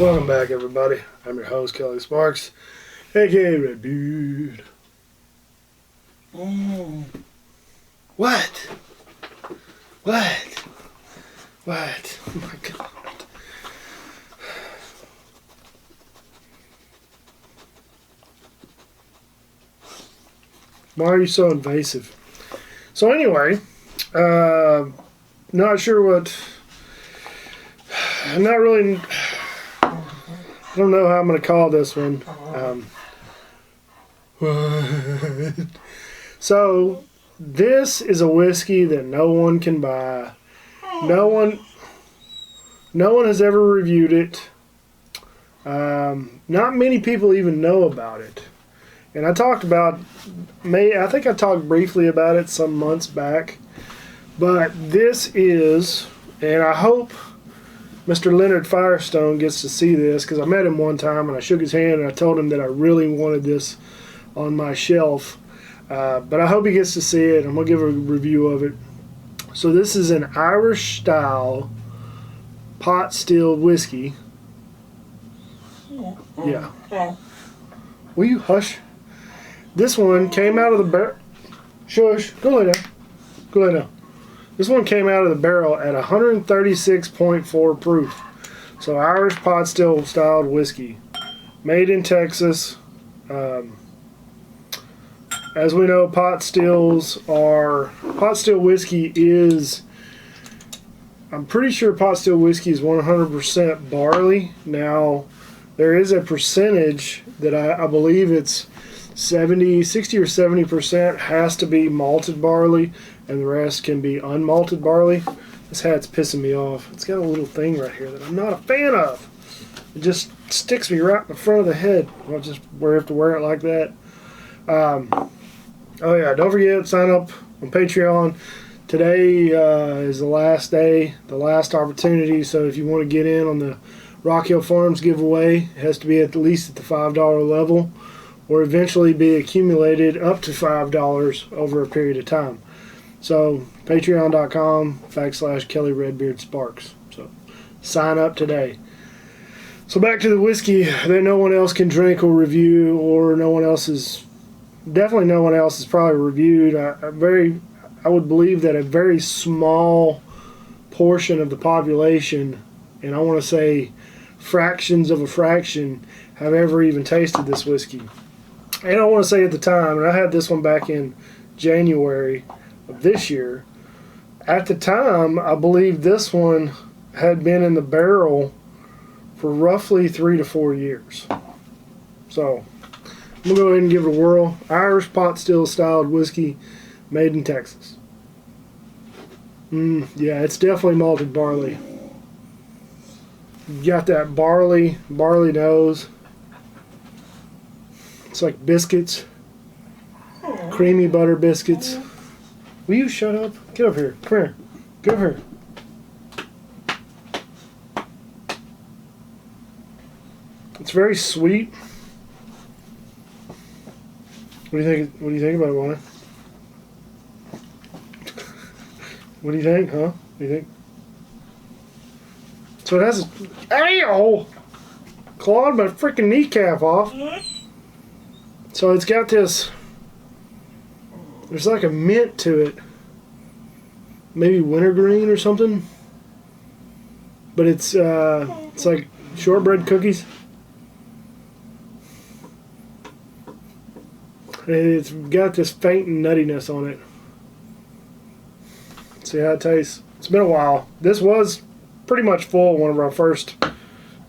Welcome back, everybody. I'm your host, Kelly Sparks, aka Redbeard. What? What? What? Oh my God. Why are you so invasive? So anyway, not sure what. I'm not really. I don't know how I'm going to call this one. So, this is a whiskey that no one can buy. No one has ever reviewed it. Not many people even know about it. And I talked about, I think I talked briefly about it some months back. But this is, and I hope Mr. Leonard Firestone gets to see this, because I met him one time and I shook his hand and I told him that I really wanted this on my shelf. But I hope he gets to see it. I'm going to give a review of it. So this is an Irish style pot still whiskey. Yeah. Will you hush? This one came out of the barrel. Shush. Go lay down. Go lay down. This one came out of the barrel at 136.4 proof. So Irish pot still styled whiskey. Made in Texas. As we know, pot still whiskey is, I'm pretty sure pot still whiskey is 100% barley. Now, there is a percentage that I believe it's 60 or 70% has to be malted barley, and the rest can be unmalted barley. This hat's pissing me off. It's got a little thing right here that I'm not a fan of. It just sticks me right in the front of the head. I'll just have to wear it like that. Oh yeah, don't forget, sign up on Patreon. Today is the last day, the last opportunity, so if you want to get in on the Rock Hill Farms giveaway, it has to be at least at the $5 level, or eventually be accumulated up to $5 over a period of time. So, patreon.com/Kelly Redbeard Sparks. So, sign up today. So back to the whiskey that no one else can drink or review, or definitely no one else has probably reviewed. I would believe that a very small portion of the population, and I want to say fractions of a fraction, have ever even tasted this whiskey. And I want to say at the time, and I had this one back in January of this year, at the time, I believe this one had been in the barrel for roughly 3 to 4 years. So, I'm going to go ahead and give it a whirl. Irish pot still styled whiskey made in Texas. Yeah, it's definitely malted barley. You got that barley nose. It's like biscuits. Creamy butter biscuits. Will you shut up? Get over here. Come here. Get over here. It's very sweet. What do you think? What do you think about it, Wanda? What do you think, huh? What do you think? So it has a... Ow! Clawed my freaking kneecap off. So it's got this... There's like a mint to it. Maybe wintergreen or something. But it's like shortbread cookies. It's got this faint nuttiness on it. See how it tastes. It's been a while. This was pretty much full whenever I first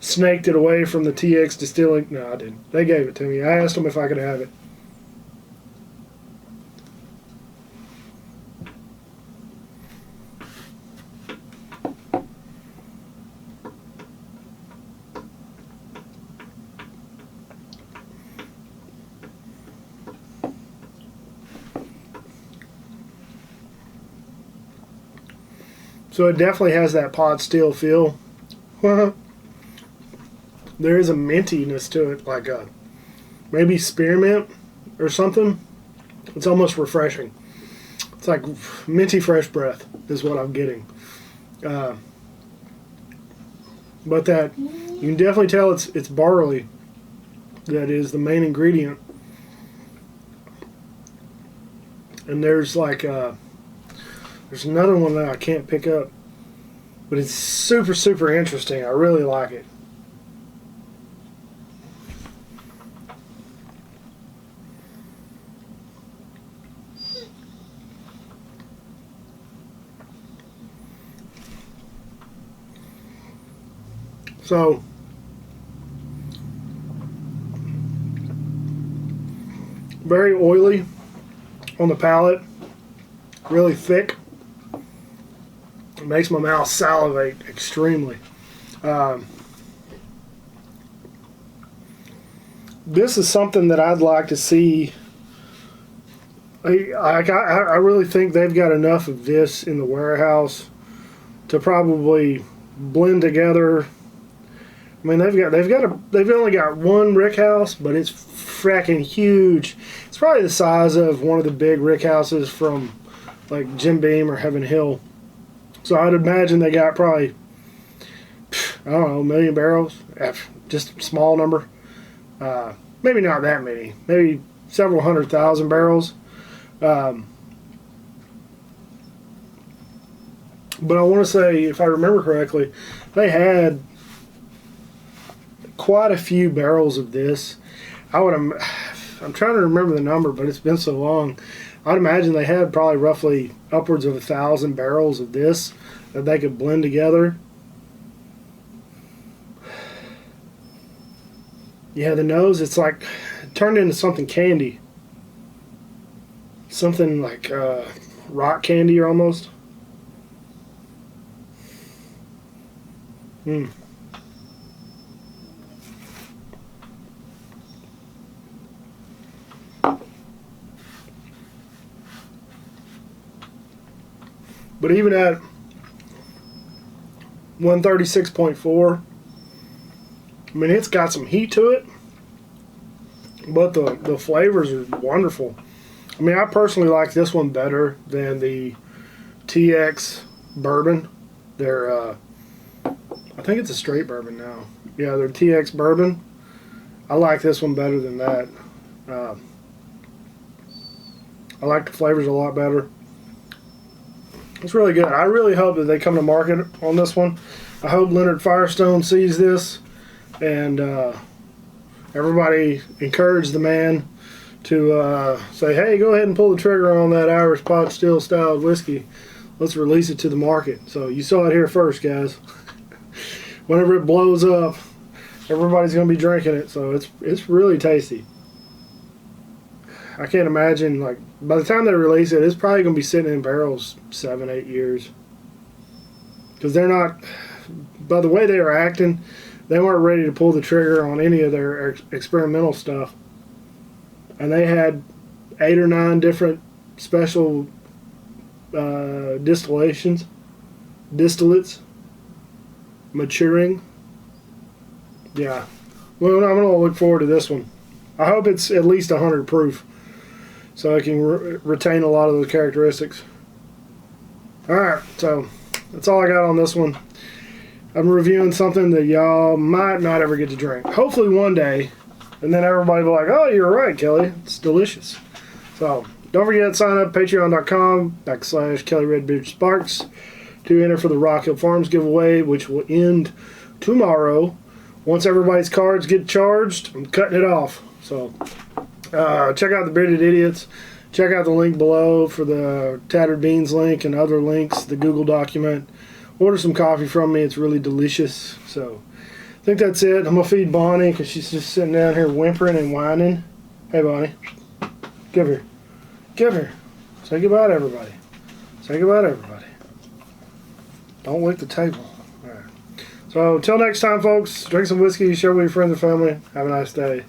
snaked it away from the TX Distilling. No, I didn't. They gave it to me. I asked them if I could have it. So it definitely has that pot still feel. There is a mintiness to it, like a maybe spearmint or something. It's almost refreshing. It's like minty fresh breath is what I'm getting. But that You can definitely tell it's barley that is the main ingredient. And there's like there's another one that I can't pick up, but it's super, super interesting. I really like it. So, very oily on the palate, really thick. It makes my mouth salivate extremely. This is something that I'd like to see. I really think they've got enough of this in the warehouse to probably blend together. I mean, they've only got one rick house, but it's fracking huge. It's probably the size of one of the big rick houses from like Jim Beam or Heaven Hill. So I'd imagine they got probably, I don't know, 1 million barrels, just a small number. Maybe not that many, maybe several 100,000 barrels. But I want to say, if I remember correctly, they had quite a few barrels of this. I'm trying to remember the number, but it's been so long. I'd imagine they had probably roughly upwards of 1,000 barrels of this that they could blend together. Yeah, the nose, it's like it turned into something candy. Something like rock candy almost. But even at 136.4, I mean, it's got some heat to it, but the flavors are wonderful. I mean, I personally like this one better than the TX bourbon. They're, I think it's a straight bourbon now. Yeah, they're TX bourbon. I like this one better than that. I like the flavors a lot better. It's really good. I really hope that they come to market on this one. I hope Leonard Firestone sees this and everybody encourage the man to say, hey, go ahead and pull the trigger on that Irish pot still styled whiskey. Let's release it to the market. So you saw it here first, guys. Whenever it blows up, everybody's going to be drinking it. So it's really tasty. I can't imagine, like, by the time they release it, it's probably going to be sitting in barrels 7-8 years. Because they're not, by the way they were acting, they weren't ready to pull the trigger on any of their experimental stuff. And they had 8 or 9 different special distillates, maturing. Yeah. Well, I'm going to look forward to this one. I hope it's at least 100 proof, so I can retain a lot of those characteristics. Alright, so that's all I got on this one. I'm reviewing something that y'all might not ever get to drink. Hopefully one day, and then everybody will be like, oh, you're right, Kelly. It's delicious. So, don't forget, sign up patreon.com/Kelly Redbeard Sparks to enter for the Rock Hill Farms giveaway, which will end tomorrow. Once everybody's cards get charged, I'm cutting it off. So, check out the Bearded Idiots. Check out the link below for the Tattered Beans link and other links, the Google document. Order some coffee from me. It's really delicious. So, I think that's it. I'm going to feed Bonnie because she's just sitting down here whimpering and whining. Hey, Bonnie. Give her. Give her. Say goodbye to everybody. Say goodbye to everybody. Don't lick the table. All right. So, till next time, folks, drink some whiskey, share with your friends and family. Have a nice day.